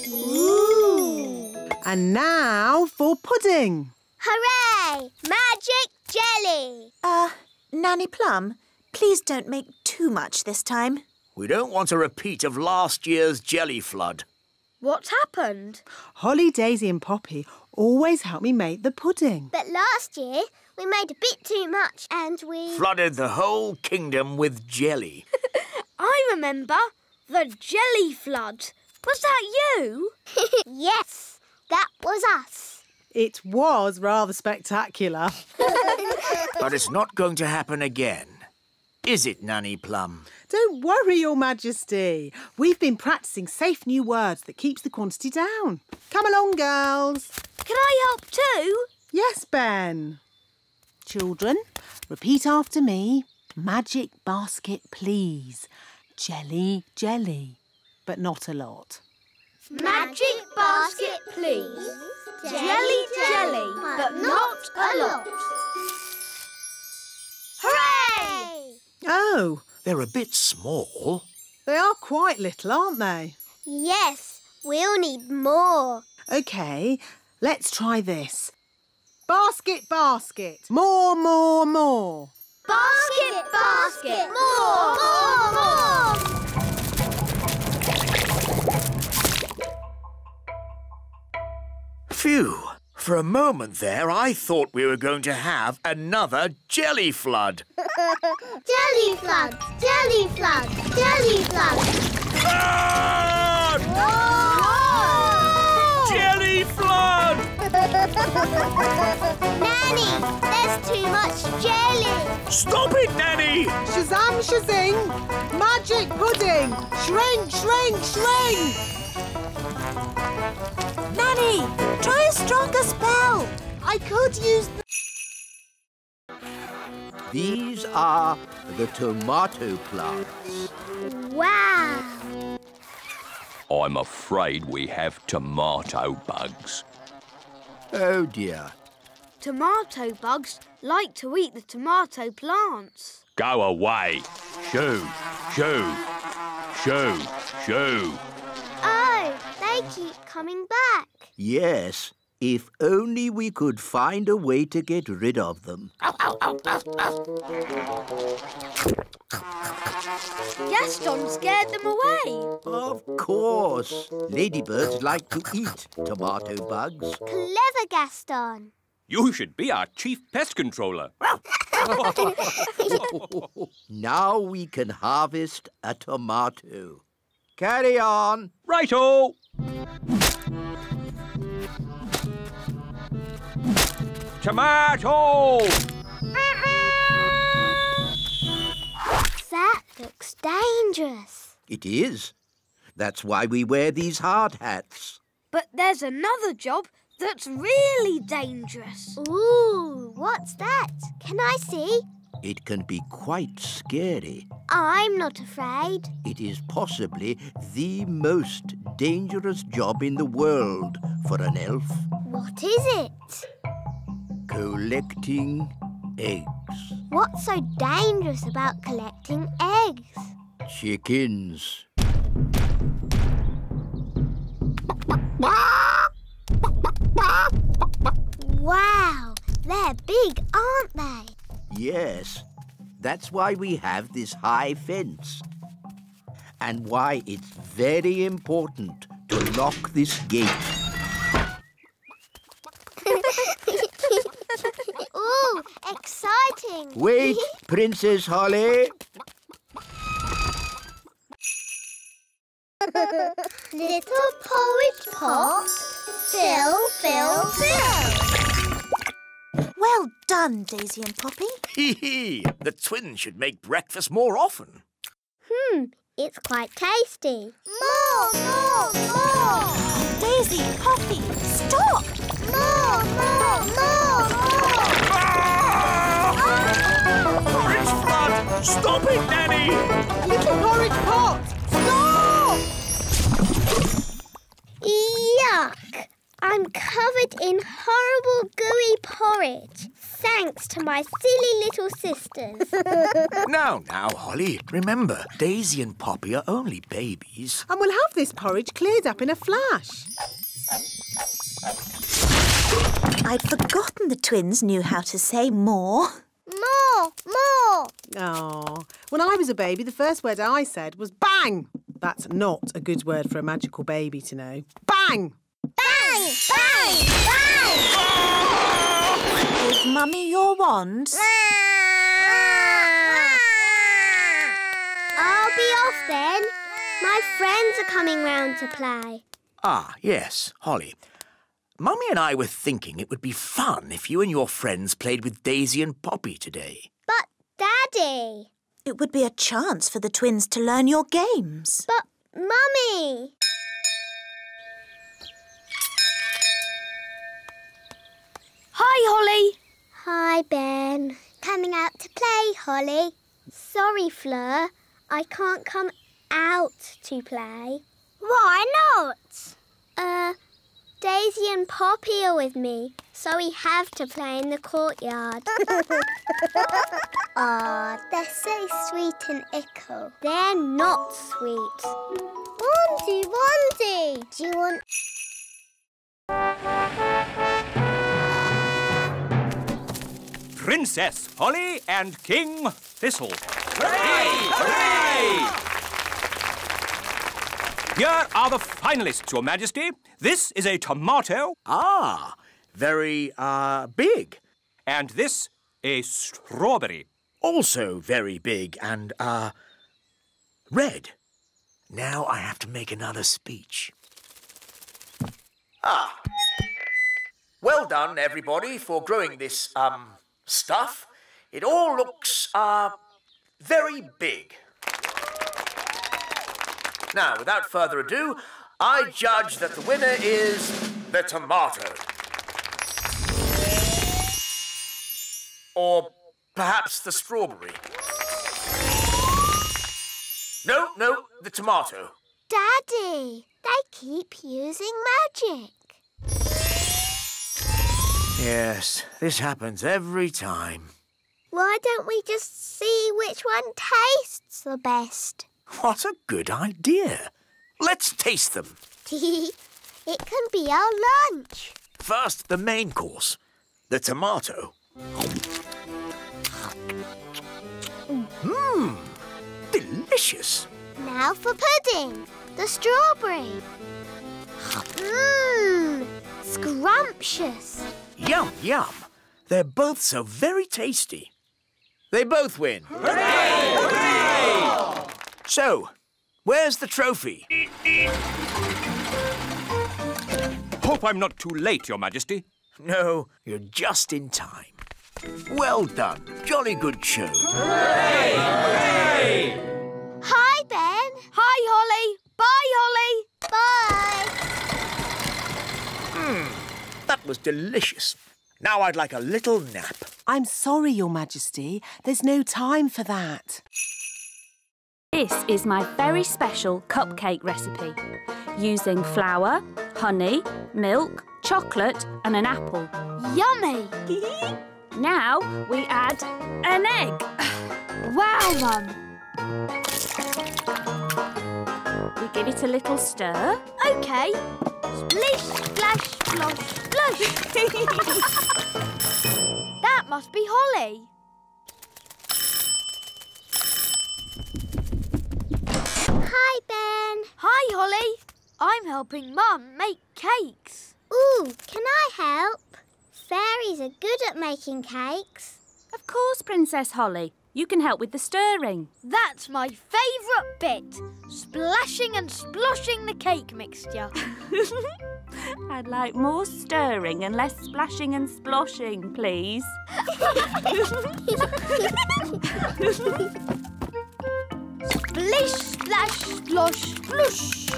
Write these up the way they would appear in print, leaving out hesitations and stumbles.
Ooh! And now for pudding. Hooray! Magic jelly! Nanny Plum, please don't make too much this time. We don't want a repeat of last year's jelly flood. What happened? Holly, Daisy and Poppy always help me make the pudding. But last year, we made a bit too much and we... Flooded the whole kingdom with jelly. I remember. The jelly flood. Was that you? Yes, that was us. It was rather spectacular. But it's not going to happen again. Is it, Nanny Plum? Don't worry, Your Majesty. We've been practising safe new words that keeps the quantity down. Come along, girls. Can I help too? Yes, Ben. Children, repeat after me. Magic basket, please. Jelly, jelly. But not a lot. Magic basket, please. Jelly, jelly, but not a lot. Hooray! Oh, They're a bit small. they are quite little, aren't they? Yes, we'll need more. OK, let's try this. Basket, basket. More, more, more. Basket, basket, More, more, more. Phew. For a moment there, I thought we were going to have another jelly flood. Jelly flood, jelly flood, jelly flood. Flood! Whoa! Jelly flood! Nanny, there's too much jelly. Stop it, Nanny! Shazam, shazing. Magic pudding. Shrink, shrink, shrink. Nanny, try a stronger spell. I could use These are the tomato plants. Wow. I'm afraid we have tomato bugs. Oh dear. Tomato bugs like to eat the tomato plants. Go away. Shoo, shoo, shoo, shoo. Oh, they keep coming back. Yes, if only we could find a way to get rid of them. Gaston scared them away. Of course. Ladybirds like to eat tomato bugs. Clever Gaston. You should be our chief pest controller. Now we can harvest a tomato. Carry on. Righto. Tomato! That looks dangerous. It is. That's why we wear these hard hats. But there's another job that's really dangerous. Ooh, what's that? Can I see? It can be quite scary. I'm not afraid. It is possibly the most dangerous job in the world for an elf. What is it? Collecting eggs. What's so dangerous about collecting eggs? Chickens. Wow, they're big, aren't they? Yes, that's why we have this high fence. And why it's very important to lock this gate. Ooh, exciting. Wait, Princess Holly. Little porridge pot, fill, fill, fill. Well done, Daisy and Poppy. Hee hee! The twins should make breakfast more often. It's quite tasty. More. Daisy, Poppy, stop! More. Porridge flood! Stop it, Nanny! little porridge pot. Stop! Yuck! I'm covered in horrible gooey porridge. thanks to my silly little sisters. Now, Holly, remember, Daisy and Poppy are only babies. And we'll have this porridge cleared up in a flash. I'd forgotten the twins knew how to say more. More! Oh, when I was a baby, the first word I said was bang. That's not a good word for a magical baby to know. Bang! Bang! Bang! Bang! Give Mummy your wand. I'll be off then. My friends are coming round to play. Ah, yes, Holly. Mummy and I were thinking it would be fun if you and your friends played with Daisy and Poppy today. But, Daddy... It would be a chance for the twins to learn your games. But, Mummy... Hi, Holly. Hi, Ben. Coming out to play, Holly. Sorry, Fleur. I can't come out to play. Why not? Daisy and Poppy are with me, so we have to play in the courtyard. Aw, they're so sweet and ickle. They're not sweet. Wandy, do you want... Princess Holly and King Thistle. Hooray! Hooray! Here are the finalists, Your Majesty. This is a tomato. Ah, very, big. And this, a strawberry. Also very big and, red. Now I have to make another speech. Ah. Well done, everybody, for growing this, stuff. It all looks, very big. Now, without further ado, I judge that the winner is the tomato. Or perhaps the strawberry. No, the tomato. Daddy, they keep using magic. Yes, this happens every time. Why don't we just see which one tastes the best? What a good idea. Let's taste them. It can be our lunch. First, the main course, the tomato. Mmm, delicious. Now for pudding, the strawberry. Mmm, scrumptious. Yum, yum. They're both so very tasty. They both win. Hooray! Hooray! So, where's the trophy? Hope I'm not too late, Your Majesty. No, you're just in time. Well done. Jolly good show. Hooray! Hooray! Hi, Ben. Hi, Holly. Bye, Holly. Bye. That was delicious. Now I'd like a little nap. I'm sorry, Your Majesty. There's no time for that. This is my very special cupcake recipe, using flour, honey, milk, chocolate and an apple. Yummy. Now we add an egg. Wow, Mum. We give it a little stir. OK. Splish, splash, splosh, splosh. That must be Holly. Hi, Ben. Hi, Holly. I'm helping Mum make cakes. Ooh, can I help? Fairies are good at making cakes. Of course, Princess Holly. You can help with the stirring. That's my favourite bit. Splashing and sploshing the cake mixture. I'd like more stirring and less splashing and sploshing, please. Splish, splash, splosh, splush.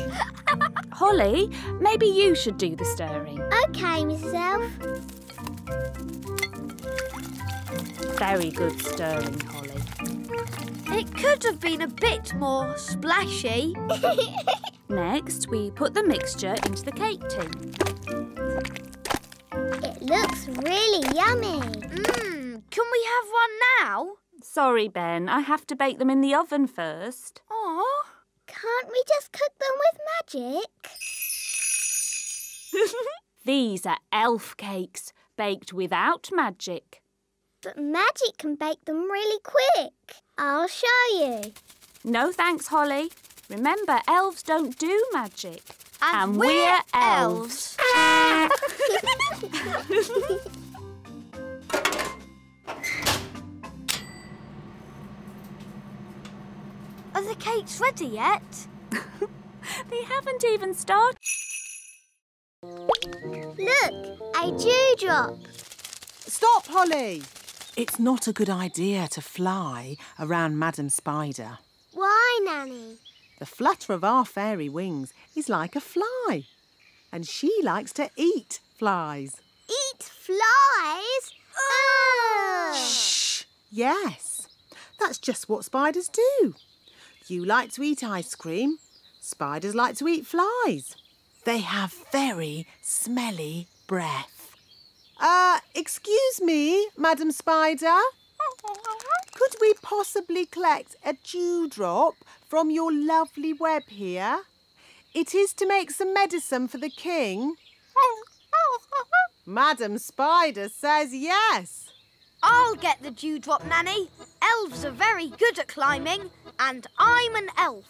Holly, maybe you should do the stirring. OK, Mrs Elf. Very good stirring, Holly. It could have been a bit more splashy. Next, we put the mixture into the cake tin. It looks really yummy. Can we have one now? Sorry, Ben, I have to bake them in the oven first. Aw. Can't we just cook them with magic? These are elf cakes, baked without magic. But magic can bake them really quick. I'll show you. No thanks, Holly. Remember, elves don't do magic. And we're elves. Are the cakes ready yet? They haven't even started. Look, a dewdrop. Stop, Holly! It's not a good idea to fly around Madam Spider. Why, Nanny? The flutter of our fairy wings is like a fly. And she likes to eat flies. Eat flies? Ugh. Shh! Yes, that's just what spiders do. You like to eat ice cream. Spiders like to eat flies. They have very smelly breath. Excuse me, Madam Spider. Could we possibly collect a dewdrop from your lovely web here? It is to make some medicine for the king. Madam Spider says yes. I'll get the dewdrop, Nanny. Elves are very good at climbing, and I'm an elf.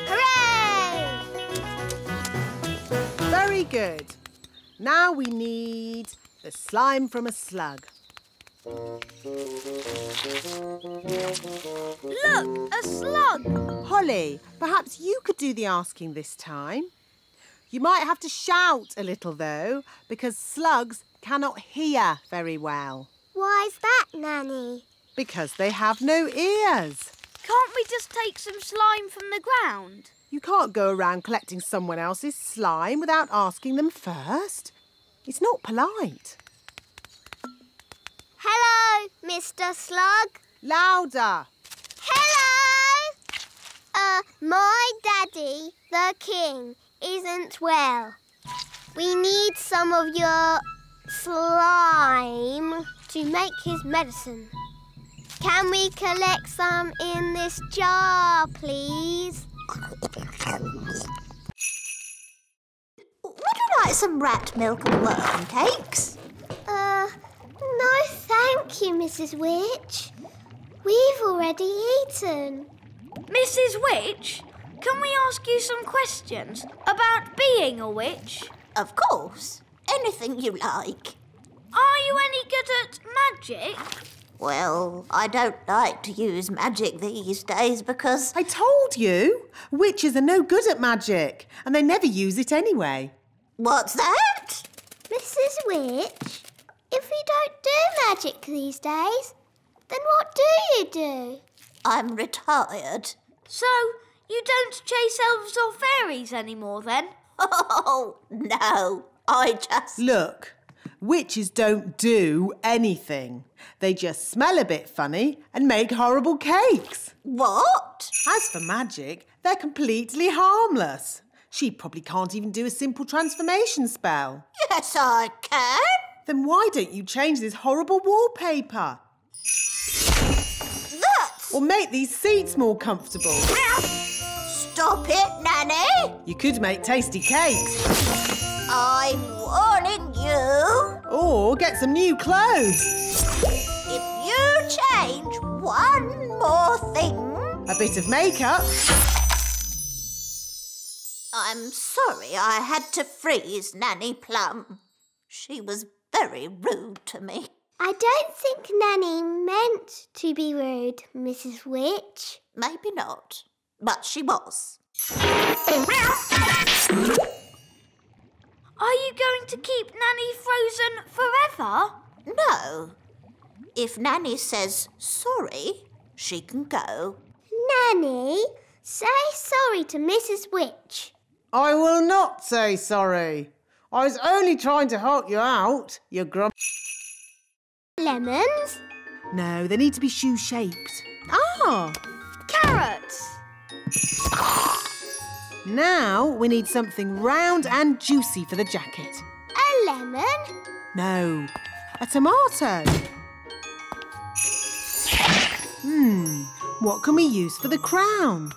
Hooray! Very good. Now we need the slime from a slug. Look, a slug. Holly, perhaps you could do the asking this time. You might have to shout a little, though, because slugs cannot hear very well. Why's that, Nanny? Because they have no ears. Can't we just take some slime from the ground? You can't go around collecting someone else's slime without asking them first. It's not polite. Hello, Mr. Slug. Louder. Hello! My daddy, the king, isn't well. We need some of your slime to make his medicine. Can we collect some in this jar, please? Would you like some rat milk and worm cakes? No thank you, Mrs. Witch. We've already eaten. Mrs. Witch, can we ask you some questions about being a witch? Of course. Anything you like. Are you any good at magic? Well, I don't like to use magic these days because... I told you, witches are no good at magic, and they never use it anyway. What's that? Mrs. Witch, if you don't do magic these days, then what do you do? I'm retired. So, you don't chase elves or fairies anymore then? Oh, no. I just... Look, witches don't do anything. They just smell a bit funny and make horrible cakes. What? As for magic, they're completely harmless. She probably can't even do a simple transformation spell. Yes, I can. Then why don't you change this horrible wallpaper? That's... Or make these seats more comfortable. Stop it, Nanny. You could make tasty cakes. I'm warning you. Or get some new clothes. If you change one more thing... A bit of makeup. I'm sorry I had to freeze Nanny Plum. She was very rude to me. I don't think Nanny meant to be rude, Mrs. Witch. Maybe not, but she was. Are you going to keep Nanny frozen forever? No. If Nanny says sorry, she can go. Nanny, say sorry to Mrs. Witch. I will not say sorry. I was only trying to help you out, you grump. Lemons? No, they need to be shoe-shaped. Ah! Carrots! Now we need something round and juicy for the jacket. A lemon? No, a tomato. What can we use for the crown?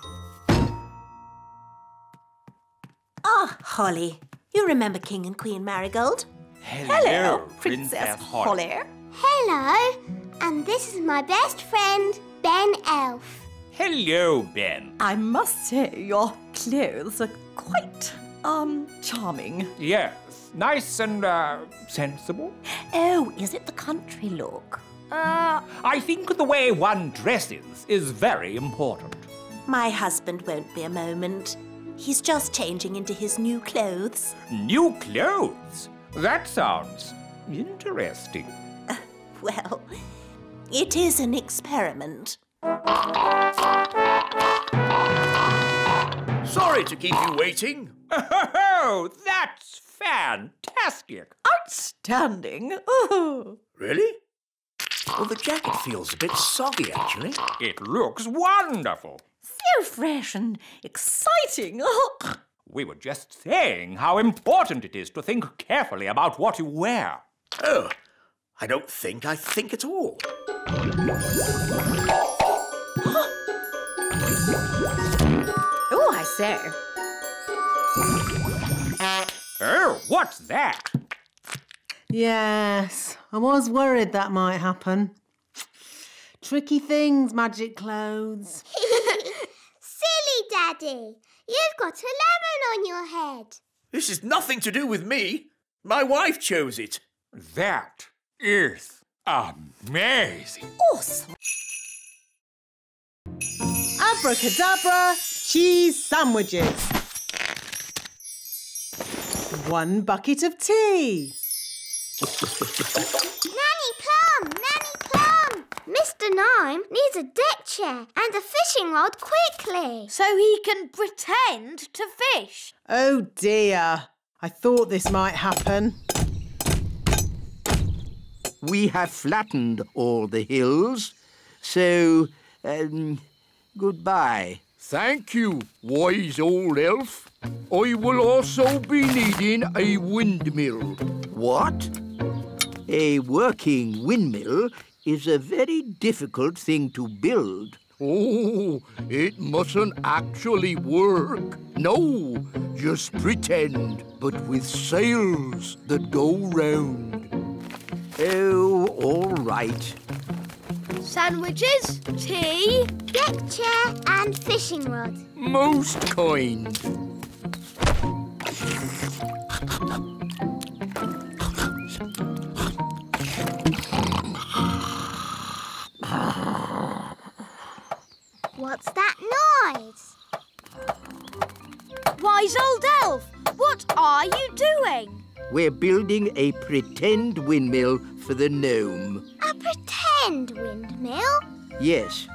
Ah, Holly. You remember King and Queen Marigold? Hello, Princess Holly. Hello. And this is my best friend, Ben Elf. Hello, Ben. I must say your clothes are quite, charming. Yes, nice and, sensible. Oh, is it the country look? I think the way one dresses is very important. My husband won't be a moment. He's just changing into his new clothes. New clothes? That sounds interesting. Well, it is an experiment. Sorry to keep you waiting. Oh, that's fantastic. Outstanding. Oh. Really? Well, the jacket feels a bit soggy, actually. It looks wonderful. So fresh and exciting. We were just saying how important it is to think carefully about what you wear. Oh, I don't think I think at all. Oh, I say. Oh, what's that? Yes, I was worried that might happen. Tricky things, magic clothes. Silly Daddy. You've got a lemon on your head. This is nothing to do with me. My wife chose it. That is amazing. Awesome. Abracadabra, cheese sandwiches. 1 bucket of tea. Nanny Plum! Nanny Plum! Mr. Gnome needs a deck chair and a fishing rod quickly. So he can pretend to fish. Oh dear, I thought this might happen. We have flattened all the hills, so, goodbye. Thank you, wise old elf. I will also be needing a windmill. What? A working windmill is a very difficult thing to build. Oh, it mustn't actually work. No, just pretend, but with sails that go round. Oh, all right. Sandwiches, tea. Deck chair and fishing rod. Most kind. What's that noise? Wise old elf, what are you doing? We're building a pretend windmill for the gnome. A pretend windmill? Yes,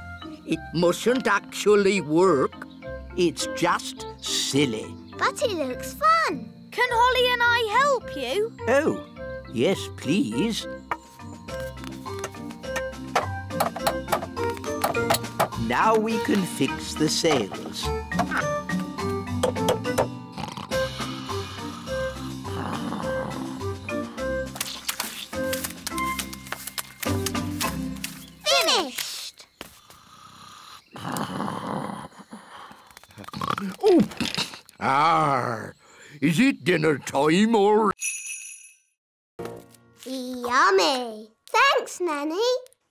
it mustn't actually work. It's just silly. But it looks fun. Can Holly and I help you? Oh, yes, please. Now we can fix the sails. Finished. Oh, is it dinner time or? Yummy. Thanks, Nanny.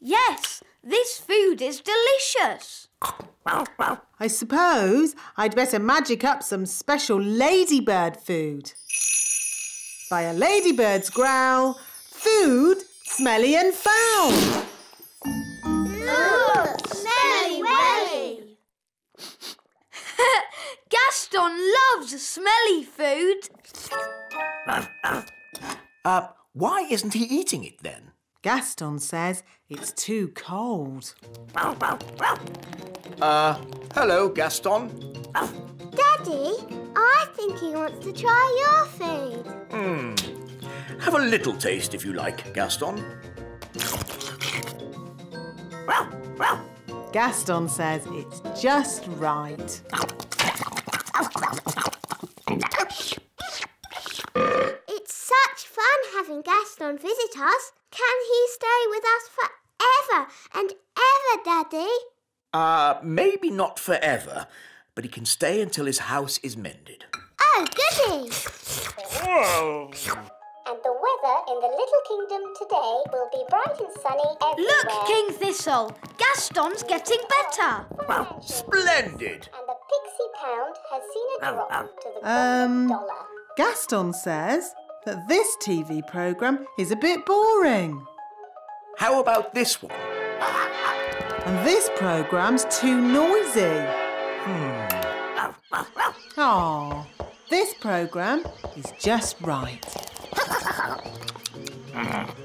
Yes, this food is delicious. I suppose I'd better magic up some special ladybird food. By a ladybird's growl, food smelly and foul. Look, smelly welly. Gaston loves smelly food. Why isn't he eating it then? Gaston says it's too cold. Hello, Gaston. Daddy, I think he wants to try your food. Have a little taste if you like, Gaston. Gaston says it's just right. It's such fun having Gaston visit us. Can he stay with us forever and ever, Daddy? Maybe not forever, but he can stay until his house is mended. Oh, goody! Whoa! And the weather in the Little Kingdom today will be bright and sunny everywhere. Look, King Thistle! Gaston's getting better! Splendid! And the Pixie Pound has seen a drop to the $1. Gaston says that this TV programme is a bit boring. How about this one? And this programme's too noisy. Aw, this programme is just right.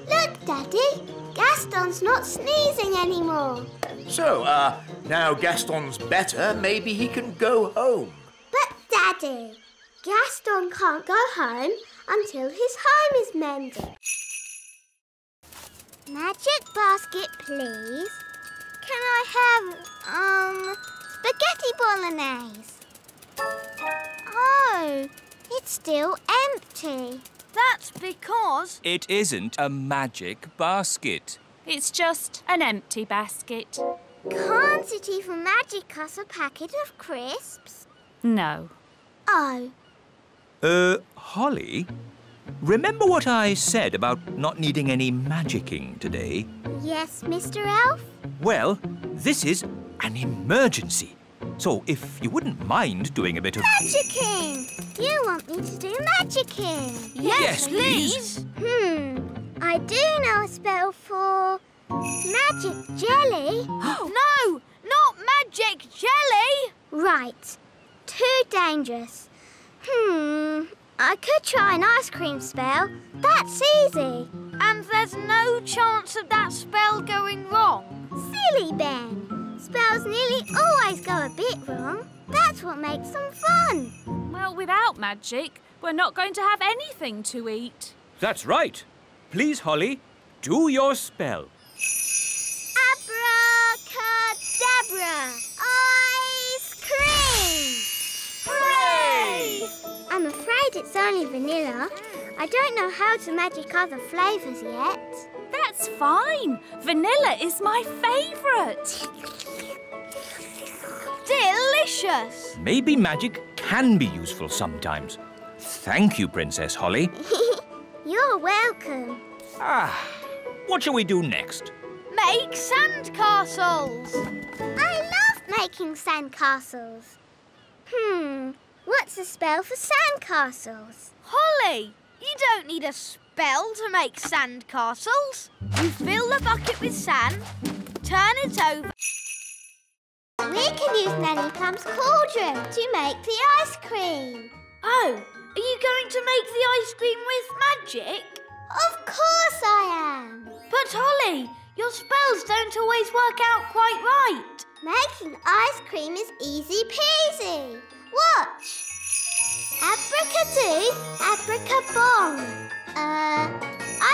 Look, Daddy! Gaston's not sneezing anymore. So, now Gaston's better, maybe he can go home. But, Daddy, Gaston can't go home until his home is mended. Magic basket, please. Can I have, spaghetti bolognese? Oh, it's still empty. That's because... It isn't a magic basket. It's just an empty basket. Can't it even magic us a packet of crisps? No. Oh. Holly, remember what I said about not needing any magicking today? Yes, Mr. Elf? Well, this is an emergency. So if you wouldn't mind doing a bit of... Magicking! You want me to do magicking? Yes, please. I do know a spell for magic jelly. No, not magic jelly! Right. Too dangerous. I could try an ice cream spell. That's easy. And there's no chance of that spell going wrong. Silly Ben. Spells nearly always go a bit wrong. That's what makes them fun. Well, without magic, we're not going to have anything to eat. That's right. Please, Holly, do your spell. Abracadabra! Ice cream! Hooray! I'm afraid it's only vanilla. I don't know how to magic other flavours yet. That's fine. Vanilla is my favourite. Delicious! Maybe magic can be useful sometimes. Thank you, Princess Holly. You're welcome. What shall we do next? Make sandcastles! I love making sandcastles. What's a spell for sandcastles? Holly, you don't need a spell to make sandcastles. You fill the bucket with sand, turn it over... We can use Nanny Plum's cauldron to make the ice cream. Oh, are you going to make the ice cream with magic? Of course I am. But Holly, your spells don't always work out quite right. Making ice cream is easy peasy. Watch. Abracadoo, abracabong.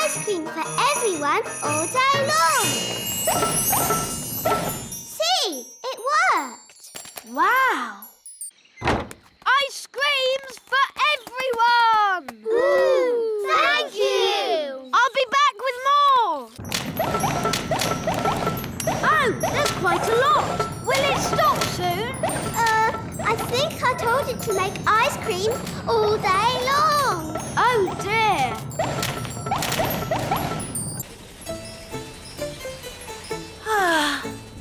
Ice cream for everyone all day long. See, it worked. Wow. Ice creams for everyone! Ooh, thank you! I'll be back with more! Oh, there's quite a lot! Will it stop soon? I think I told it to make ice cream all day long. Oh dear!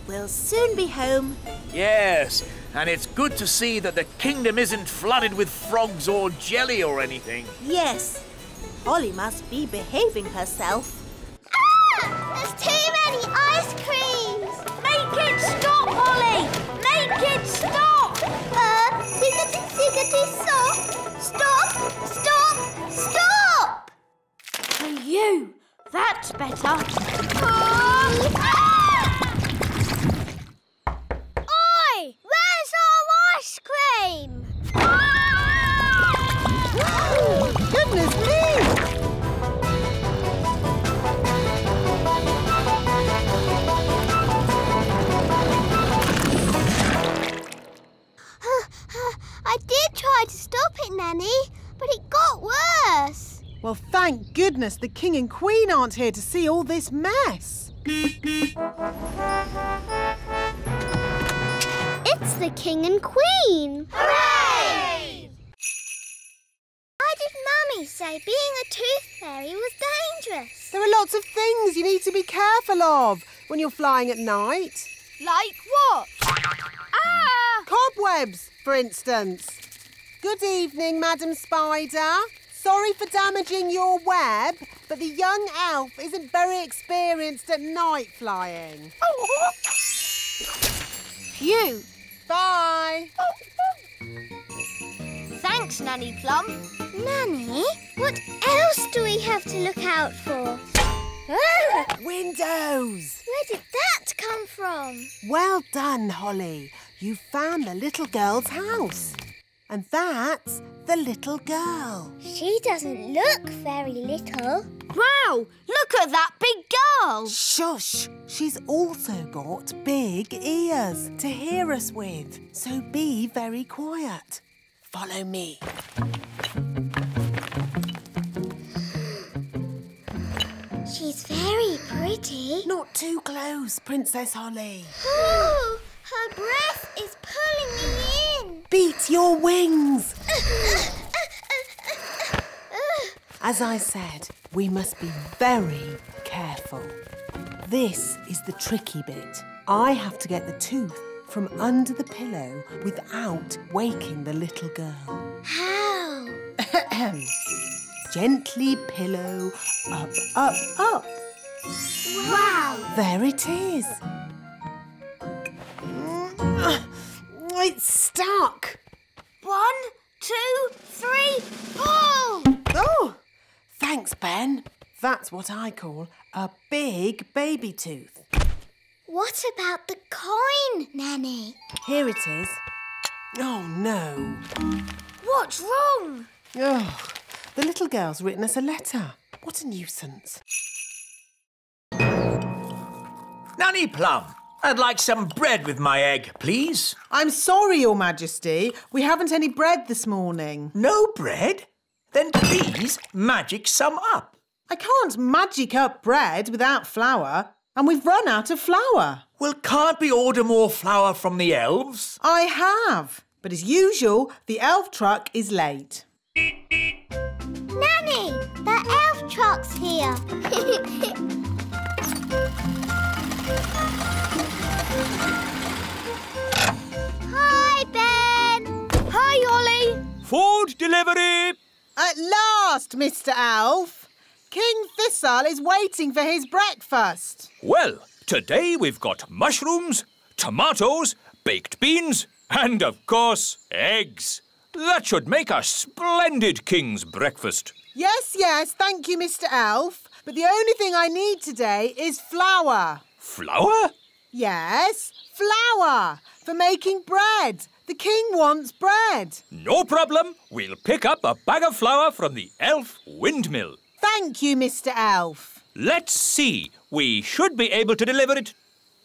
We'll soon be home. Yes, and it's good to see that the kingdom isn't flooded with frogs or jelly or anything. Yes, Holly must be behaving herself. There's too many ice creams. Make it stop, Holly! Make it stop! Siggity, stop! Stop! Stop! Stop! For you, that's better. Oi! Where's our ice cream? Goodness me! goodness the King and Queen aren't here to see all this mess. It's the King and Queen! Hooray! Why did Mummy say being a tooth fairy was dangerous? There are lots of things you need to be careful of when you're flying at night. Like what? Ah! Cobwebs, for instance. Good evening, Madam Spider. Sorry for damaging your web, but the young elf isn't very experienced at night flying. Phew! Bye. Thanks, Nanny Plum. Nanny, what else do we have to look out for? Windows. Where did that come from? Well done, Holly. You found the little girl's house. And that's the little girl. She doesn't look very little. Wow! Look at that big girl! Shush! She's also got big ears to hear us with. So be very quiet. Follow me. She's very pretty. Not too close, Princess Holly. Oh, her breath is pulling me in. Beat your wings. As I said, we must be very careful. This is the tricky bit. I have to get the tooth from under the pillow without waking the little girl. How? Gently pillow up, up, up. Wow! There it is. It's stuck. 1, 2, 3, pull! Oh, thanks, Ben. That's what I call a big baby tooth. What about the coin, Nanny? Here it is. Oh, no. What's wrong? Oh, the little girl's written us a letter. What a nuisance. Nanny Plum, I'd like some bread with my egg, please. I'm sorry, Your Majesty. We haven't any bread this morning. No bread? Then please magic some up. I can't magic up bread without flour, and we've run out of flour. Well, can't we order more flour from the elves? I have, but as usual, the elf truck is late. Nanny, the elf truck's here. Hi, Ben. Hi, Ollie. Food delivery! At last, Mr. Elf. King Thistle is waiting for his breakfast. Well, today we've got mushrooms, tomatoes, baked beans, and, of course, eggs. That should make a splendid king's breakfast. Yes, thank you, Mr. Elf. But the only thing I need today is flour. Flour? Yes, flour for making bread. The king wants bread. No problem. We'll pick up a bag of flour from the elf windmill. Thank you, Mr. Elf. Let's see. We should be able to deliver it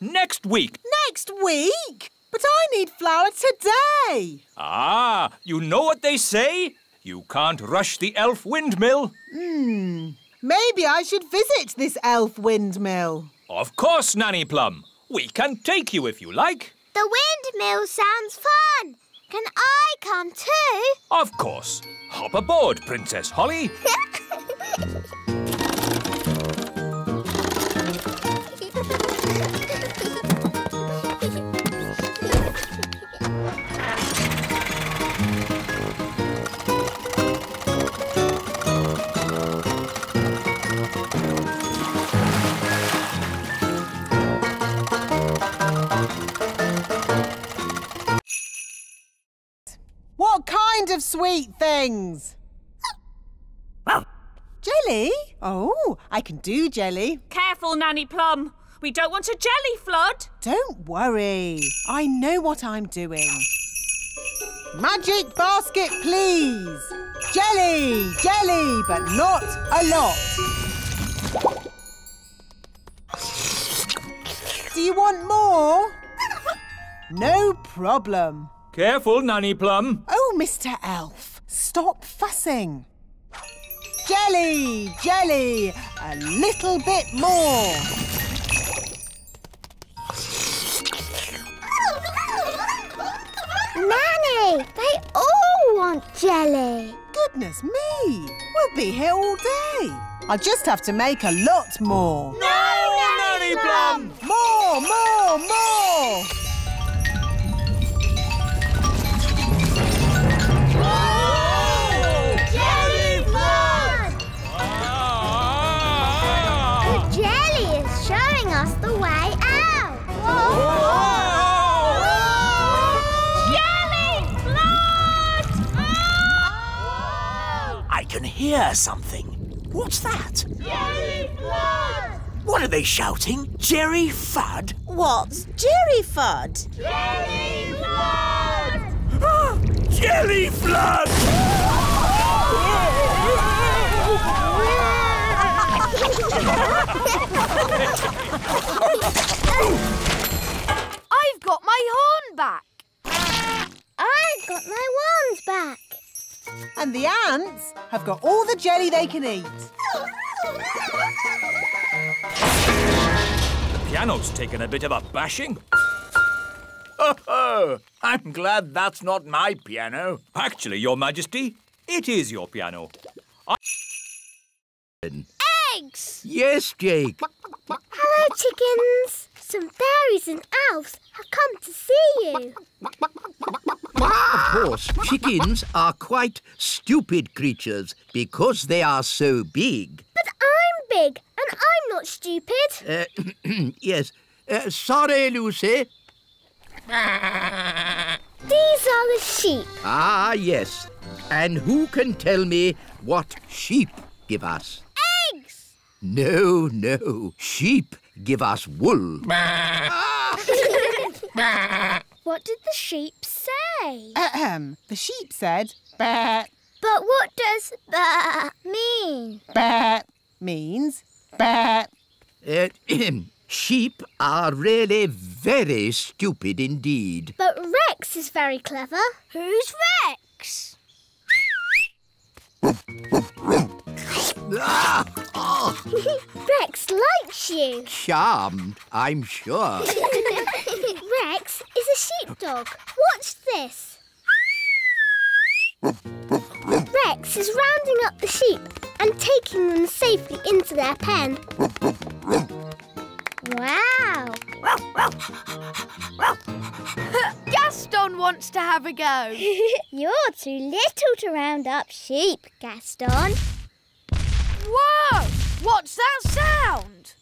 next week. Next week? But I need flour today. Ah, you know what they say? You can't rush the elf windmill. Maybe I should visit this elf windmill. Of course, Nanny Plum. We can take you if you like. The windmill sounds fun. Can I come too? Of course. Hop aboard, Princess Holly. What kind of sweet things? Jelly? Oh, I can do jelly. Careful, Nanny Plum. We don't want a jelly flood. Don't worry. I know what I'm doing. Magic basket, please. Jelly, jelly, but not a lot. Do you want more? No problem. Careful, Nanny Plum. Oh, Mr. Elf, stop fussing. Jelly! Jelly! A little bit more. Nanny, they all want jelly. Goodness me! We'll be here all day. I'll just have to make a lot more. No, Nanny Plum! More, more, more! Jelly flood! The jelly is showing us the way out. Jelly flood! I can hear something. What's that? Jelly flood! What are they shouting? Jerry Fudd? What's Jerry Fudd? Jelly flood! Jelly Flood! I've got my horn back. I've got my wand back. And the ants have got all the jelly they can eat. The piano's taken a bit of a bashing. Oh, I'm glad that's not my piano. Actually, Your Majesty, it is your piano. Eggs! Yes, Jake. Hello, chickens. Some fairies and elves have come to see you. Of course, chickens are quite stupid creatures because they are so big. But I'm big and I'm not stupid. Yes. Sorry, Lucy. These are the sheep. Ah, yes. And who can tell me what sheep give us? Eggs. No, no. Sheep give us wool. What did the sheep say? The sheep said, "Bah." But what does "bah" mean? Bah means bah. Sheep are really very stupid indeed. But Rex is very clever. Who's Rex? Ah, oh, Rex likes you. charmed, I'm sure. Rex is a sheepdog. Watch this. Rex is rounding up the sheep and taking them safely into their pen. Wow! Gaston wants to have a go. You're too little to round up sheep, Gaston. Whoa! What's that sound?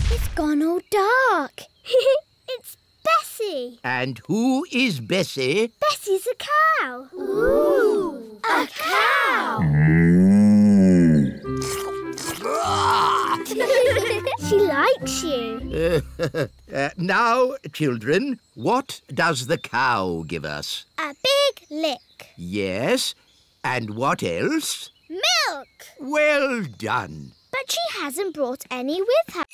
It's gone all dark. It's Bessie. And who is Bessie? Bessie's a cow. Ooh! A cow! She likes you. Now, children, what does the cow give us? A big lick. Yes, and what else? Milk. Well done. But she hasn't brought any with her.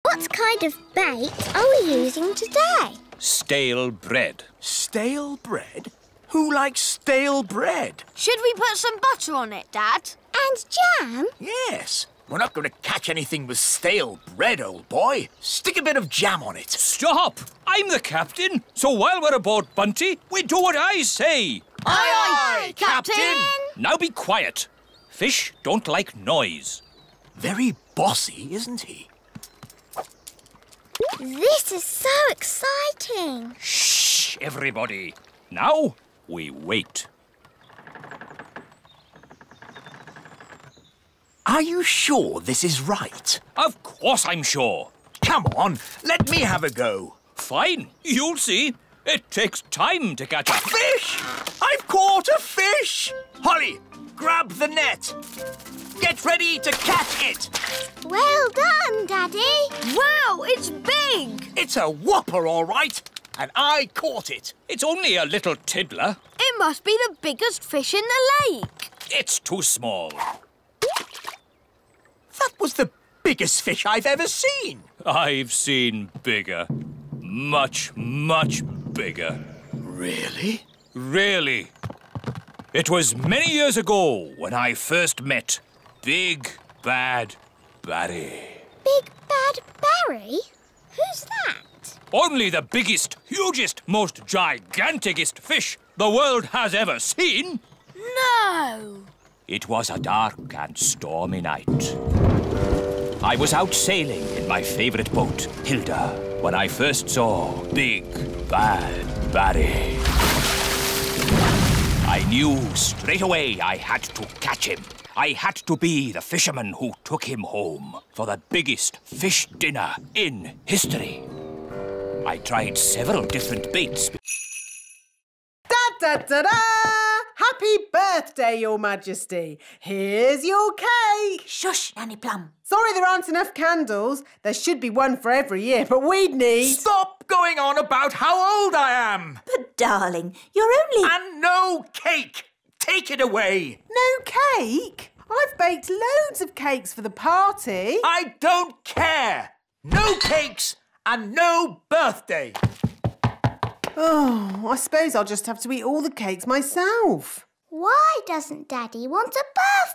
What kind of bait are we using today? Stale bread. Stale bread? Who likes stale bread? Should we put some butter on it, Dad? And jam? Yes. We're not going to catch anything with stale bread, old boy. Stick a bit of jam on it. Stop! I'm the captain, so while we're aboard Bunty, we do what I say. Aye, aye, Captain! Now be quiet. Fish don't like noise. Very bossy, isn't he? This is so exciting. Shh, everybody. Now we wait. Are you sure this is right? Of course I'm sure. Come on, let me have a go. Fine, you'll see. It takes time to catch a Fish! I've caught a fish! Holly, grab the net. Get ready to catch it. Well done, Daddy. Wow, it's big! It's a whopper, all right. And I caught it. It's only a little tiddler. It must be the biggest fish in the lake. It's too small. That was the biggest fish I've ever seen. I've seen bigger. Much, much bigger. Really? Really. It was many years ago when I first met Big Bad Barry. Big Bad Barry? Who's that? Only the biggest, hugest, most giganticest fish the world has ever seen. No! It was a dark and stormy night. I was out sailing in my favourite boat, Hilda, when I first saw Big Bad Barry. I knew straight away I had to catch him. I had to be the fisherman who took him home for the biggest fish dinner in history. I tried several different baits. Da-da-da-da! Happy birthday, Your Majesty. Here's your cake. Shush, Nanny Plum. Sorry there aren't enough candles. There should be one for every year, but we'd need... Stop going on about how old I am! But, darling, you're only... And no cake! Take it away! No cake? I've baked loads of cakes for the party. I don't care! No cakes and no birthday! Oh, I suppose I'll just have to eat all the cakes myself. Why doesn't Daddy want a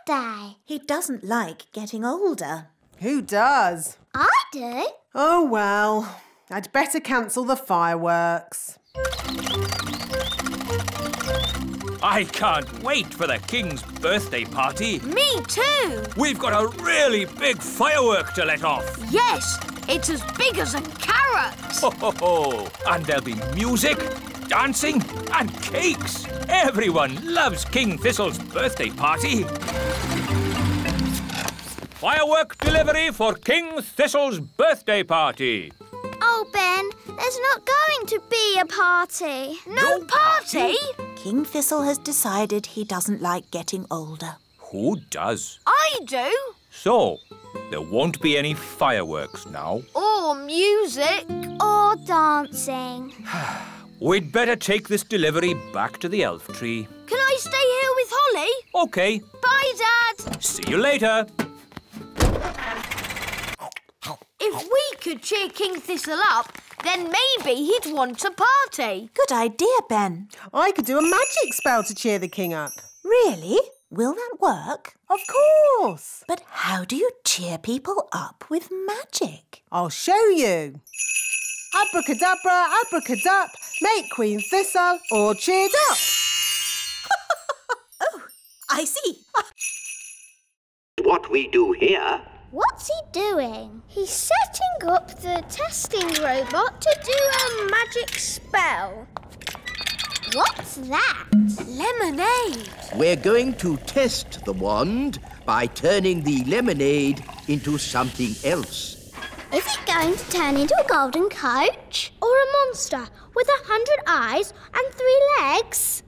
birthday? He doesn't like getting older. Who does? I do. Oh, well, I'd better cancel the fireworks. I can't wait for the King's birthday party. Me too! We've got a really big firework to let off. Yes, it's as big as a carrot. Ho, ho, ho. And there'll be music, dancing and cakes. Everyone loves King Thistle's birthday party. Firework delivery for King Thistle's birthday party. Oh, Ben, there's not going to be a party. No party? King Thistle has decided he doesn't like getting older. Who does? I do. So, there won't be any fireworks now. Or music. Or dancing. We'd better take this delivery back to the elf tree. Can I stay here with Holly? OK. Bye, Dad. See you later. If we could cheer King Thistle up, then maybe he'd want a party. Good idea, Ben. I could do a magic spell to cheer the king up. Really? Will that work? Of course. But how do you cheer people up with magic? I'll show you. Abracadabra, abracadup, make Queen Thistle all cheered up. Oh, I see. What we do here... What's he doing? He's setting up the testing robot to do a magic spell. What's that? Lemonade. We're going to test the wand by turning the lemonade into something else. Is it going to turn into a golden coach? Or a monster with 100 eyes and 3 legs?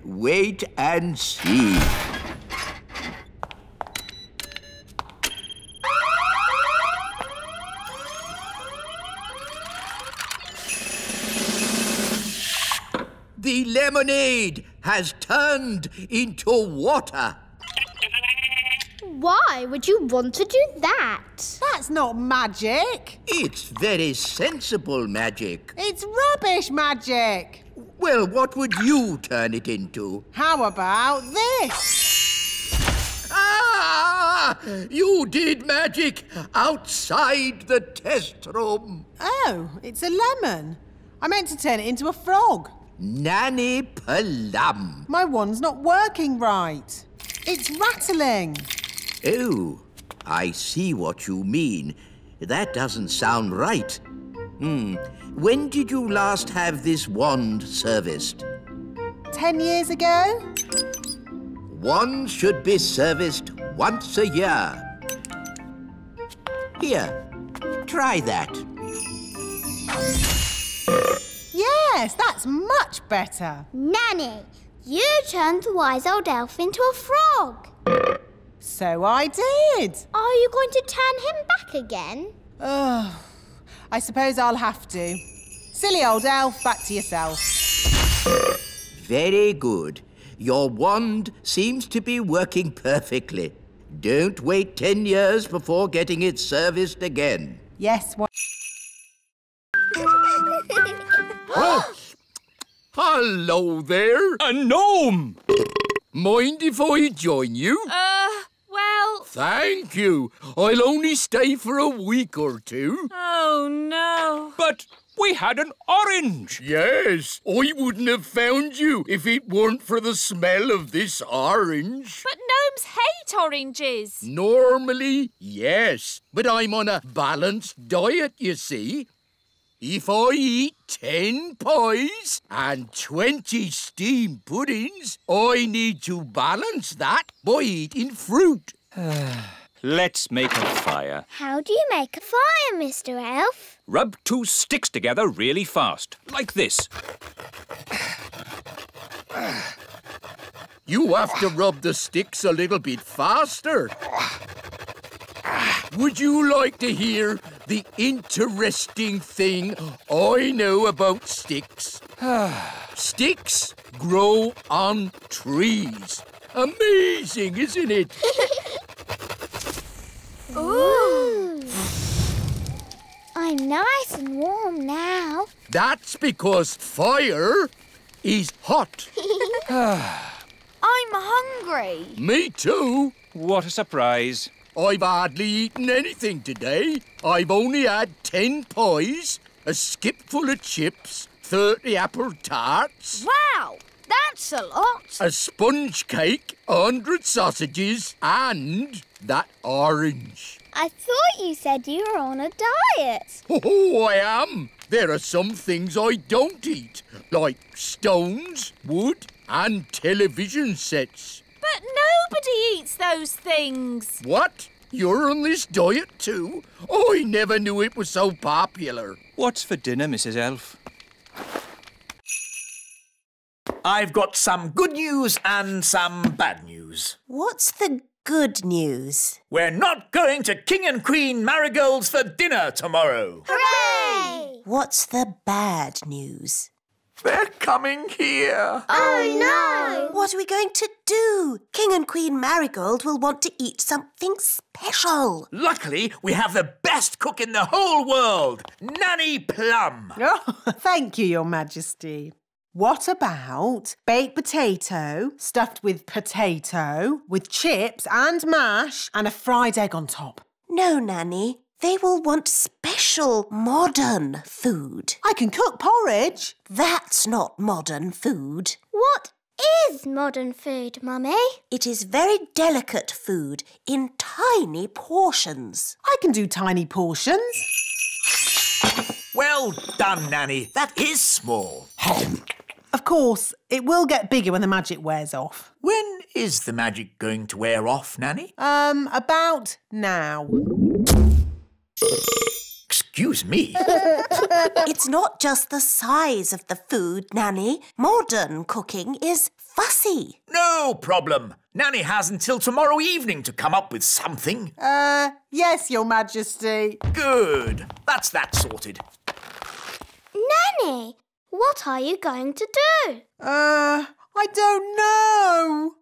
Wait and see. The lemonade has turned into water. Why would you want to do that? That's not magic. It's very sensible magic. It's rubbish magic. Well, what would you turn it into? How about this? Ah! You did magic outside the test room. Oh, it's a lemon. I meant to turn it into a frog. Nanny Plum. My wand's not working right. It's rattling. Oh, I see what you mean. That doesn't sound right. When did you last have this wand serviced? 10 years ago? Wands should be serviced once a year. Here, try that. Yes, that's much better. Nanny, you turned the wise old elf into a frog. So I did. Are you going to turn him back again? Oh, I suppose I'll have to. Silly old elf, back to yourself. Very good. Your wand seems to be working perfectly. Don't wait 10 years before getting it serviced again. Yes, Oh! Hello there. A gnome! Mind if I join you? Well... Thank you. I'll only stay for a week or two. Oh, no. But we had an orange. Yes, I wouldn't have found you if it weren't for the smell of this orange. But gnomes hate oranges. Normally, yes, but I'm on a balanced diet, you see. If I eat 10 pies and 20 steamed puddings, I need to balance that by eating fruit. Let's make a fire. How do you make a fire, Mr. Elf? Rub 2 sticks together really fast, like this. You have to rub the sticks a little bit faster. Would you like to hear the interesting thing I know about sticks? Sticks grow on trees. Amazing, isn't it? Ooh. I'm nice and warm now. That's because fire is hot. I'm hungry. Me too. What a surprise. I've hardly eaten anything today. I've only had 10 pies, a skip full of chips, 30 apple tarts, Wow, that's a lot. a sponge cake, 100 sausages, and that orange. I thought you said you were on a diet. Oh, I am. There are some things I don't eat, like stones, wood, and television sets. But nobody eats those things. What? You're on this diet too? I never knew it was so popular. What's for dinner, Mrs. Elf? I've got some good news and some bad news. What's the good news? We're not going to King and Queen Marigold's for dinner tomorrow. Hooray! What's the bad news? They're coming here. Oh, no! What are we going to do? King and Queen Marigold will want to eat something special. Luckily, we have the best cook in the whole world, Nanny Plum. Oh, thank you, Your Majesty. What about baked potato stuffed with potato, with chips and mash and a fried egg on top? No, Nanny. They will want special, modern food. I can cook porridge. That's not modern food. What is modern food, Mummy? It is very delicate food in tiny portions. I can do tiny portions. Well done, Nanny. That is small. Of course, it will get bigger when the magic wears off. When is the magic going to wear off, Nanny? About now. Excuse me. It's not just the size of the food, Nanny. Modern cooking is fussy. No problem. Nanny has until tomorrow evening to come up with something. Yes, Your Majesty. Good. That's that sorted. Nanny, what are you going to do? I don't know.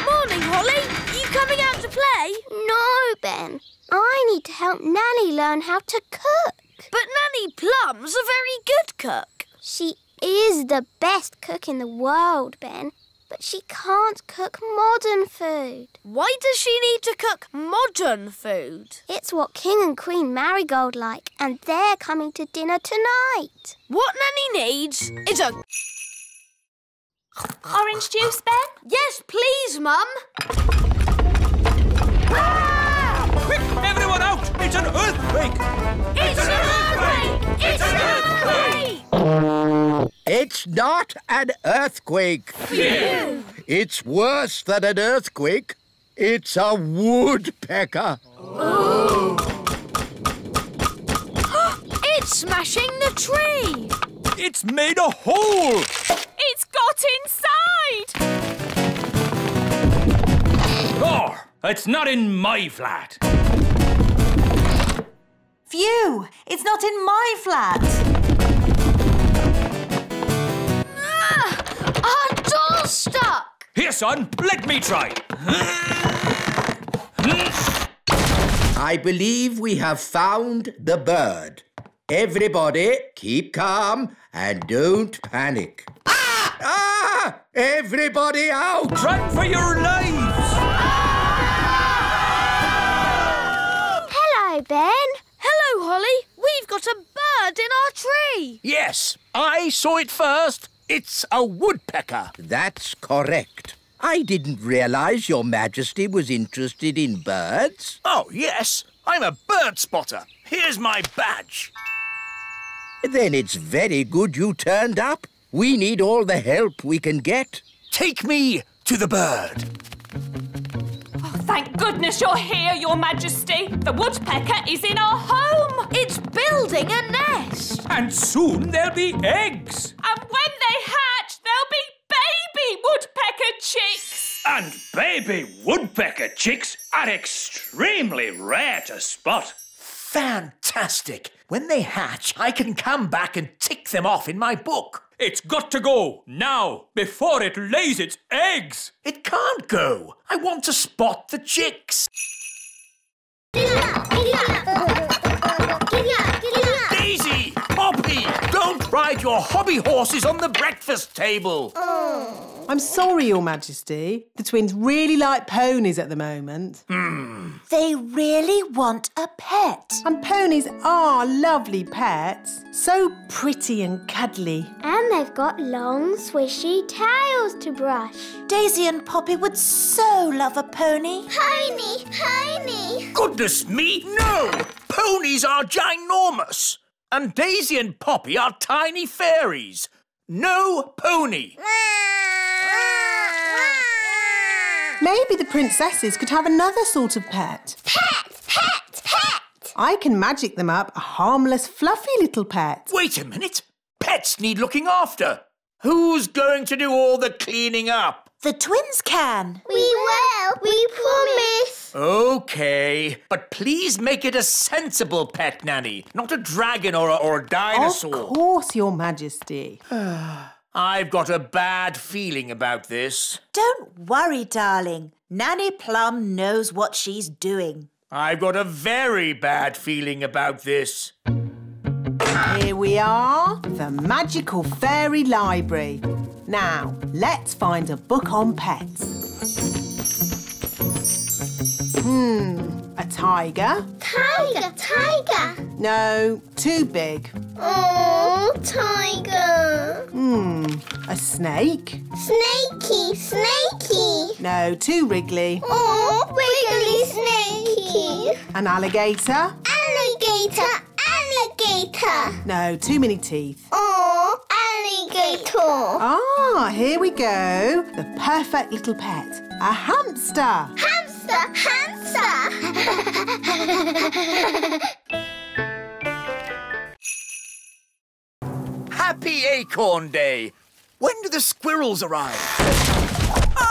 Morning, Holly. You coming out to play? No, Ben. I need to help Nanny learn how to cook. But Nanny Plum's a very good cook. She is the best cook in the world, Ben. But she can't cook modern food. Why does she need to cook modern food? It's what King and Queen Marigold like, and they're coming to dinner tonight. What Nanny needs is a... Orange juice, Ben? Yes, please, Mum. Quick, everyone out! It's an earthquake! It's an earthquake! It's an earthquake! It's not an earthquake. Phew. It's worse than an earthquake. It's a woodpecker. Oh. It's smashing the tree. It's made a hole! It's got inside! Oh, it's not in my flat. Phew! It's not in my flat. Our door's stuck. Here, son, let me try. I believe we have found the bird. Everybody, keep calm and don't panic. Ah! Everybody out! Run for your lives! Hello, Ben. Hello, Holly. We've got a bird in our tree. Yes, I saw it first. It's a woodpecker. That's correct. I didn't realise Your Majesty was interested in birds. Oh, yes. I'm a bird spotter. Here's my badge. Then it's very good you turned up. We need all the help we can get. Take me to the bird. Thank goodness you're here, Your Majesty. The woodpecker is in our home. It's building a nest. And soon there'll be eggs. And when they hatch, there'll be baby woodpecker chicks. And baby woodpecker chicks are extremely rare to spot. Fantastic. When they hatch, I can come back and tick them off in my book. It's got to go now, before it lays its eggs. It can't go. I want to spot the chicks. Daisy! Poppy! Don't ride your hobby horses on the breakfast table. I'm sorry, Your Majesty. The twins really like ponies at the moment. They really want a pet. And ponies are lovely pets. So pretty and cuddly. And they've got long, swishy tails to brush. Daisy and Poppy would so love a pony. Pony, pony. Goodness me, no! Ponies are ginormous. And Daisy and Poppy are tiny fairies. No pony. Maybe the princesses could have another sort of pet. Pet, pet, pet. I can magic them up a harmless, fluffy little pet. Wait a minute. Pets need looking after. Who's going to do all the cleaning up? The twins can. We will. We promise. OK, but please make it a sensible pet, Nanny, not a dragon or a dinosaur. Of course, Your Majesty. I've got a bad feeling about this. Don't worry, darling. Nanny Plum knows what she's doing. I've got a very bad feeling about this. Here we are, the magical fairy library. Now, let's find a book on pets. A tiger? Tiger, tiger. No, too big. Oh, tiger. A snake? Snakey, snakey. No, too wriggly. Oh, wiggly snakey. An alligator? Alligator, alligator. No, too many teeth. Oh, alligator. Ah, here we go. The perfect little pet. A hamster. Hamster, hamster. Happy Acorn Day. When do the squirrels arrive?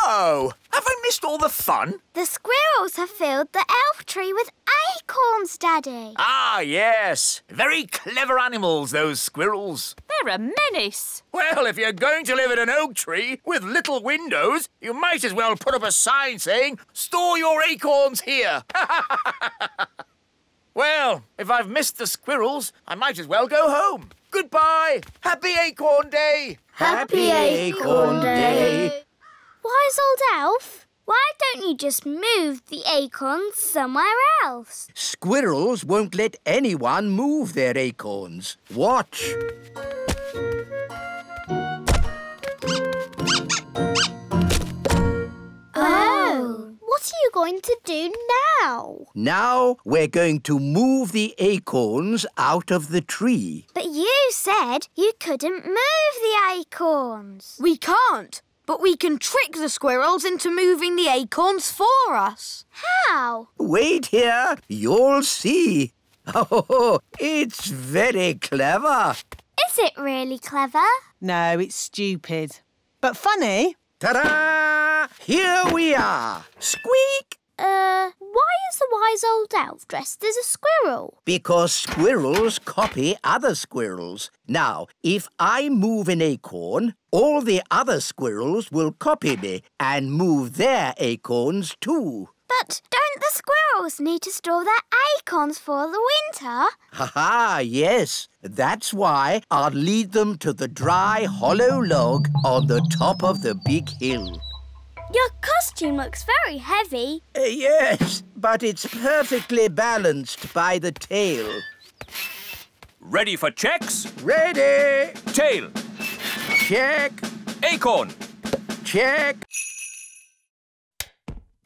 Oh, have I missed all the fun? The squirrels have filled the elf tree with acorns, Daddy. Ah, yes. Very clever animals, those squirrels. They're a menace. Well, if you're going to live in an oak tree with little windows, you might as well put up a sign saying, "Store your acorns here." Well, if I've missed the squirrels, I might as well go home. Goodbye. Happy Acorn Day. Happy Acorn Day. Wise old elf, why don't you just move the acorns somewhere else? Squirrels won't let anyone move their acorns. Watch. Oh. What are you going to do now? Now we're going to move the acorns out of the tree. But you said you couldn't move the acorns. We can't, but we can trick the squirrels into moving the acorns for us. How? Wait here, you'll see. Oh, it's very clever. Is it really clever? No, it's stupid. But funny. Ta-da! Here we are. Squeak! Why is the wise old elf dressed as a squirrel? Because squirrels copy other squirrels. Now, if I move an acorn, all the other squirrels will copy me and move their acorns too. But don't the squirrels squirrels need to store their acorns for the winter. Ha-ha, yes. That's why I'll lead them to the dry, hollow log on the top of the big hill. Your costume looks very heavy. Yes, but it's perfectly balanced by the tail. Ready for checks? Ready! Tail. Check. Acorn. Check.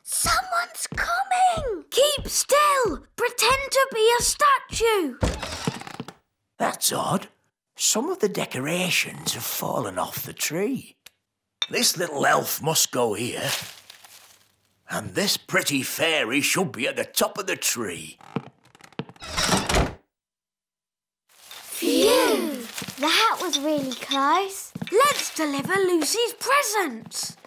Someone's coming! Keep still! Pretend to be a statue! That's odd. Some of the decorations have fallen off the tree. This little elf must go here. And this pretty fairy should be at the top of the tree. Phew! That was really close. Let's deliver Lucy's presents.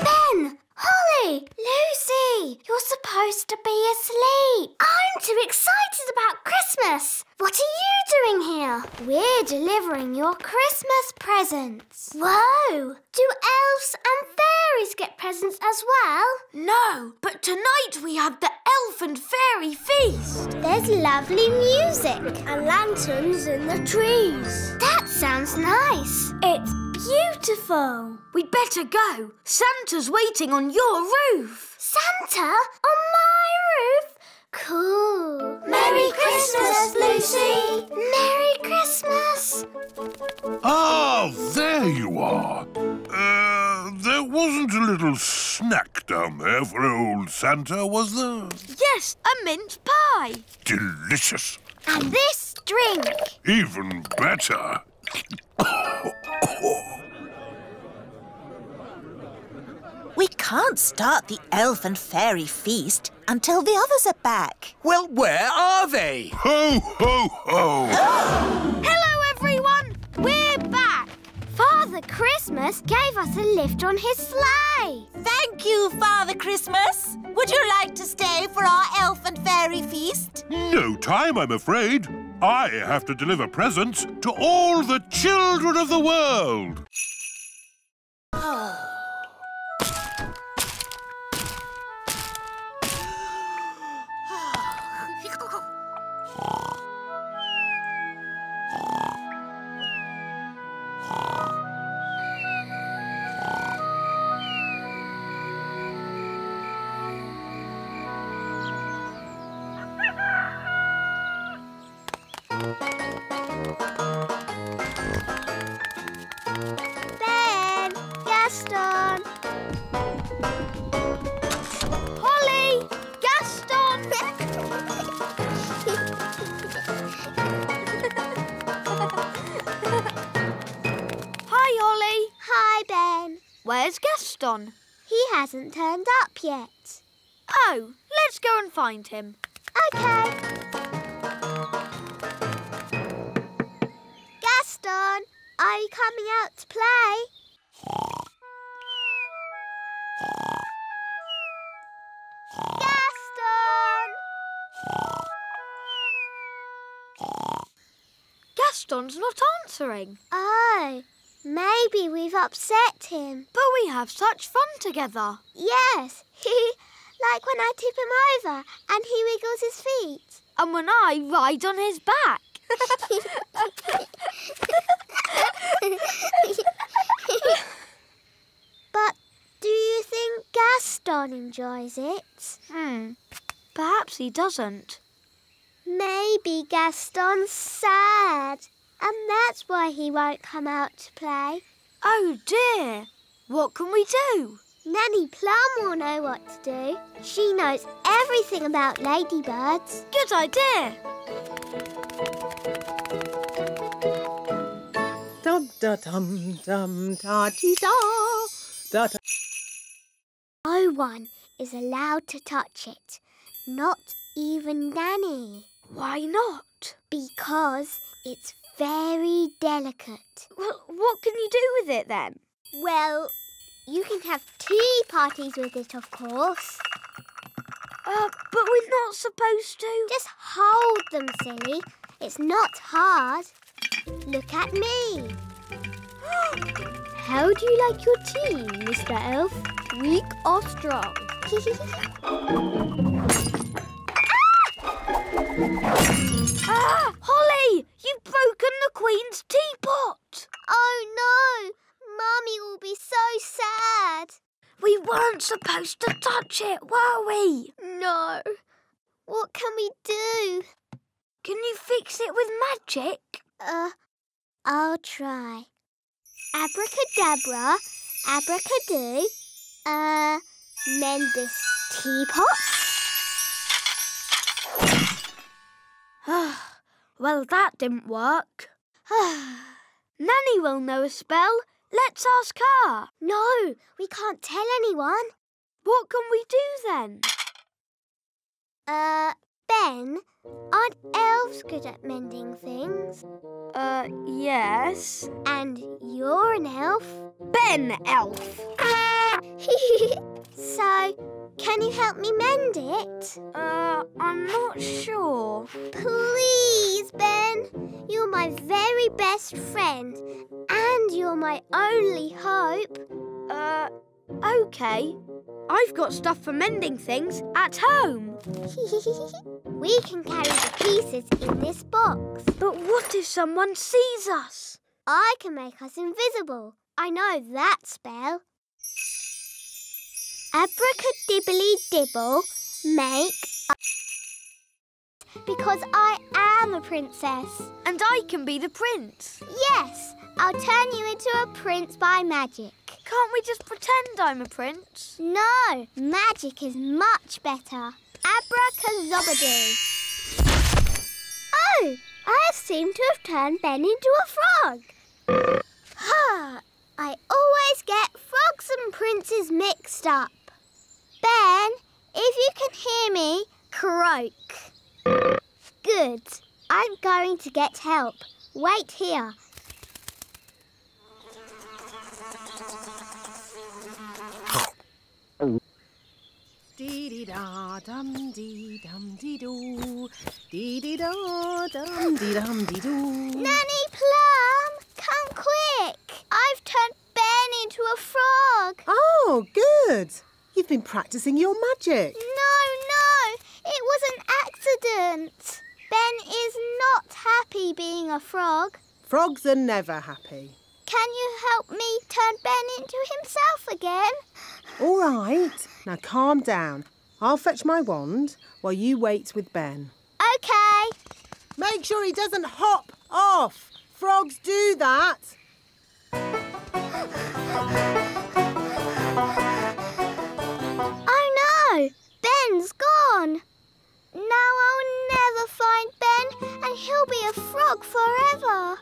Ben! Holly! Lucy! You're supposed to be asleep. I'm too excited about Christmas. What are you doing here? We're delivering your Christmas presents. Whoa! Do elves and fairies get presents as well? No, but tonight we have the elf and fairy feast. There's lovely music and lanterns in the trees. That sounds nice. It's beautiful. We'd better go. Santa's waiting on your roof. Santa on my roof? Cool. Merry Christmas, Lucy. Merry Christmas. Ah, there you are. There wasn't a little snack down there for old Santa, was there? Yes, a mince pie. Delicious. And this drink. Even better. We can't start the elf and fairy feast until the others are back. Well, where are they? Ho, ho, ho! Hello, everyone. We're back. Father Christmas gave us a lift on his sleigh. Thank you, Father Christmas. Would you like to stay for our elf and fairy feast? No time, I'm afraid. I have to deliver presents to all the children of the world. Ben! Gaston! Holly! Gaston! Hi, Holly. Hi, Ben. Where's Gaston? He hasn't turned up yet. Oh, let's go and find him. OK. Gaston, are you coming out to play? Gaston! Gaston's not answering. Oh, maybe we've upset him. But we have such fun together. Yes, like when I tip him over and he wiggles his feet. And when I ride on his back. But do you think Gaston enjoys it? Perhaps he doesn't. Maybe Gaston's sad, and that's why he won't come out to play. Oh dear, what can we do? Nanny Plum will know what to do. She knows everything about ladybirds. Good idea. Dum da dum dum da dee da da da. No one is allowed to touch it, not even Nanny. Why not? Because it's very delicate. Well, what can you do with it then? Well, you can have tea parties with it, of course. But we're not supposed to. Just hold them, silly. It's not hard. Look at me. How do you like your tea, Mr. Elf? Weak or strong? Holly! You've broken the Queen's Teapot! Oh no! Mummy will be so sad. We weren't supposed to touch it, were we? No. What can we do? Can you fix it with magic? I'll try. Abracadabra, abracadoo. Mend this teapot. Well, that didn't work. Nanny will know a spell. Let's ask her. No, we can't tell anyone. What can we do then? Ben, aren't elves good at mending things? Yes. And you're an elf? Ben Elf. So, can you help me mend it? I'm not sure. Please, Ben. You're my very best friend. And you're my only hope. OK. I've got stuff for mending things at home. We can carry the pieces in this box. But what if someone sees us? I can make us invisible. I know that spell. Abracadibbly-dibble, make because I am a princess. And I can be the prince. Yes, I'll turn you into a prince by magic. Can't we just pretend I'm a prince? No, magic is much better. Abracazobadoo. Oh, I seem to have turned Ben into a frog. I always get frogs and princes mixed up. Ben, if you can hear me, croak. Good. I'm going to get help. Wait here. Dee-dee-da-dum-dee-dum-dee-doo. Dee-dee-da-dum-dee-dum-dee-doo. Nanny Plum, come quick. I've turned Ben into a frog. Oh, good. You've been practising your magic. No, it was an accident. Ben is not happy being a frog. Frogs are never happy. Can you help me turn Ben into himself again? All right. Now calm down. I'll fetch my wand while you wait with Ben. OK. Make sure he doesn't hop off. Frogs do that. Oh no! Ben's gone. Now I'll never find Ben and he'll be a frog forever.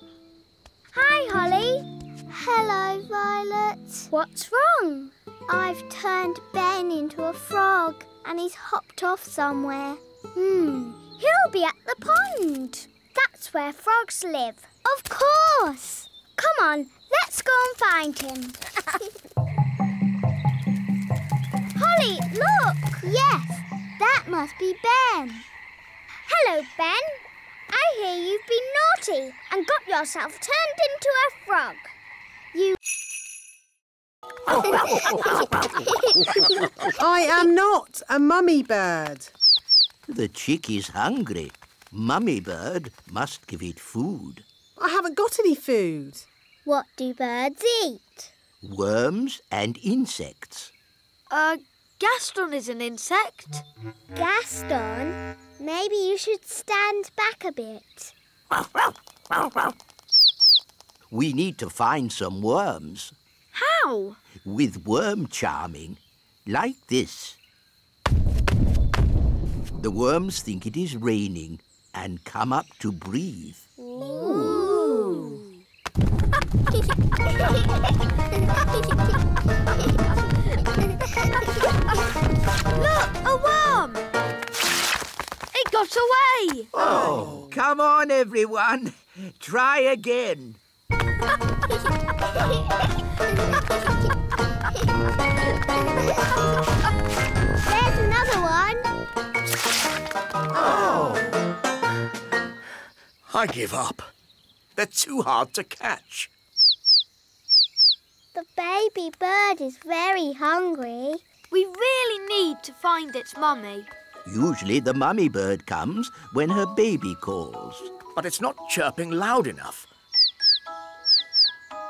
Hi, Holly. Hello, Violet. What's wrong? I've turned Ben into a frog and he's hopped off somewhere. He'll be at the pond. That's where frogs live. Of course. Come on, let's go and find him. Holly, look! Yes, that must be Ben. Hello, Ben. I hear you've been naughty and got yourself turned into a frog. You... I am not a mummy bird. The chick is hungry. Mummy bird must give it food. I haven't got any food. What do birds eat? Worms and insects. Gaston is an insect. Gaston? Maybe you should stand back a bit. We need to find some worms. How? With worm charming, like this. The worms think it is raining and come up to breathe. Ooh. Look, a worm! It got away! Oh, come on, everyone. Try again. There's another one. Oh. I give up. They're too hard to catch. The baby bird is very hungry. We really need to find its mummy. Usually the mummy bird comes when her baby calls. But it's not chirping loud enough.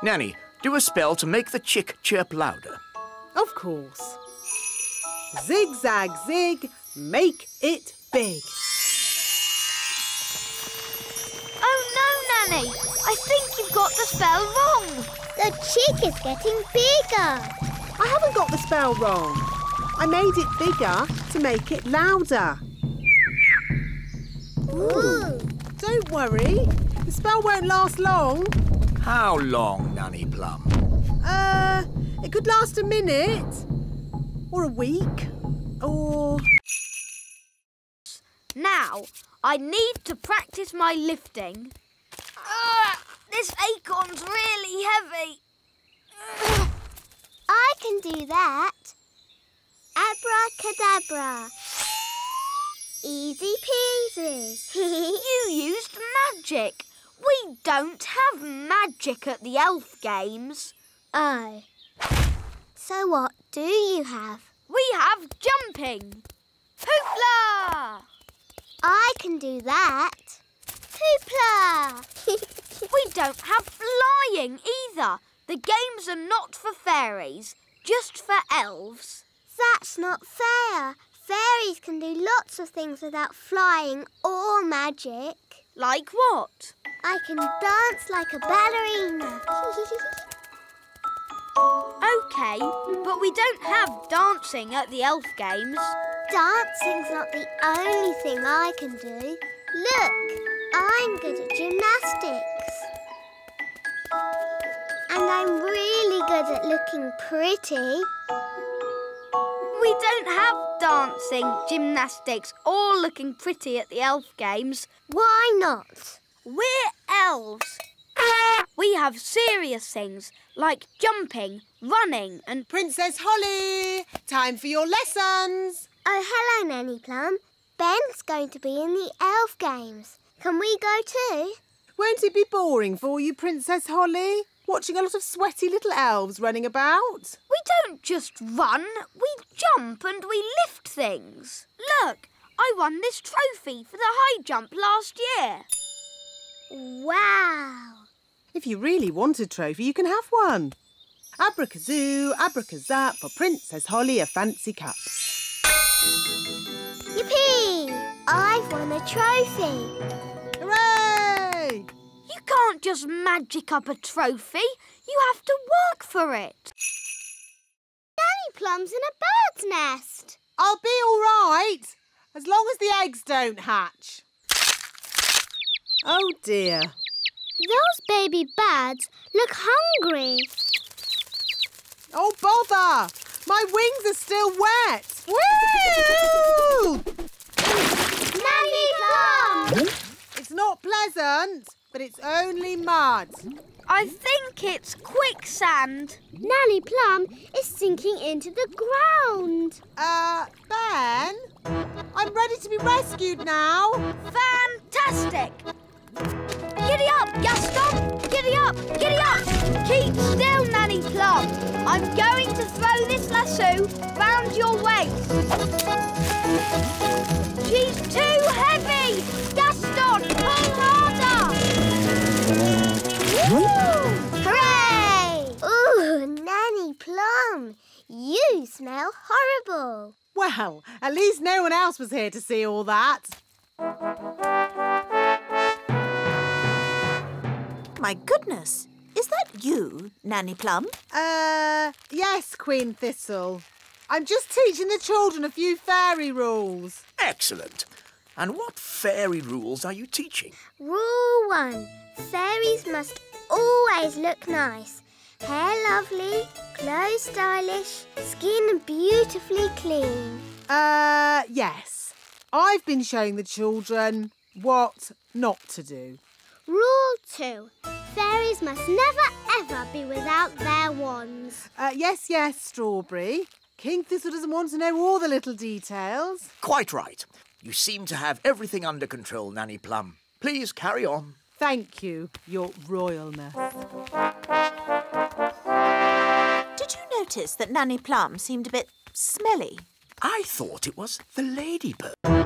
Nanny, do a spell to make the chick chirp louder. Of course. Zig-zag zig, make it big. Oh no, Nanny! I think you've got the spell wrong. The chick is getting bigger. I haven't got the spell wrong. I made it bigger to make it louder. Ooh. Don't worry, the spell won't last long. How long, Nanny Plum? It could last a minute. Or a week. Or... Now, I need to practice my lifting. This acorn's really heavy. I can do that. Abracadabra. Easy peasy. You used magic. We don't have magic at the elf games. Oh. So what do you have? We have jumping. Hoopla! I can do that. Hoopla! We don't have flying either. The games are not for fairies, just for elves. That's not fair. Fairies can do lots of things without flying or magic. Like what? I can dance like a ballerina. OK, but we don't have dancing at the elf games. Dancing's not the only thing I can do. Look, I'm good at gymnastics. And I'm really good at looking pretty. We don't have dancing, gymnastics or looking pretty at the elf games. Why not? We're elves. We have serious things like jumping, running and... Princess Holly, time for your lessons. Oh, hello, Nanny Plum. Ben's going to be in the elf games. Can we go too? Won't it be boring for you, Princess Holly? Watching a lot of sweaty little elves running about? We don't just run, we jump and we lift things. Look, I won this trophy for the high jump last year. Wow. If you really want a trophy, you can have one. Abracazoo, abracazap, for Princess Holly a fancy cup. Yippee! I've won a trophy. Hooray! You can't just magic up a trophy. You have to work for it. Nanny Plum's in a bird's nest. I'll be all right, as long as the eggs don't hatch. Oh, dear. Those baby birds look hungry. Oh, bother! My wings are still wet. Woo! Nanny Plum! It's not pleasant, but it's only mud. I think it's quicksand. Nanny Plum is sinking into the ground. Ben? I'm ready to be rescued now. Fantastic! Giddy up, Gaston! Giddy up! Giddy up! Keep still, Nanny Plum. I'm going to throw this lasso round your waist. She's too heavy! Gaston, pull harder! Woo! Hooray! Ooh, Nanny Plum, you smell horrible. Well, at least no one else was here to see all that. My goodness, is that you, Nanny Plum? Yes, Queen Thistle. I'm just teaching the children a few fairy rules. Excellent. And what fairy rules are you teaching? Rule 1. Fairies must always look nice. Hair lovely, clothes stylish, skin beautifully clean. Yes. I've been showing the children what not to do. Rule 2. Fairies must never ever be without their wands. Yes, Strawberry. King Thistle doesn't want to know all the little details. Quite right. You seem to have everything under control, Nanny Plum. Please carry on. Thank you, Your Royalness. Did you notice that Nanny Plum seemed a bit smelly? I thought it was the ladybird.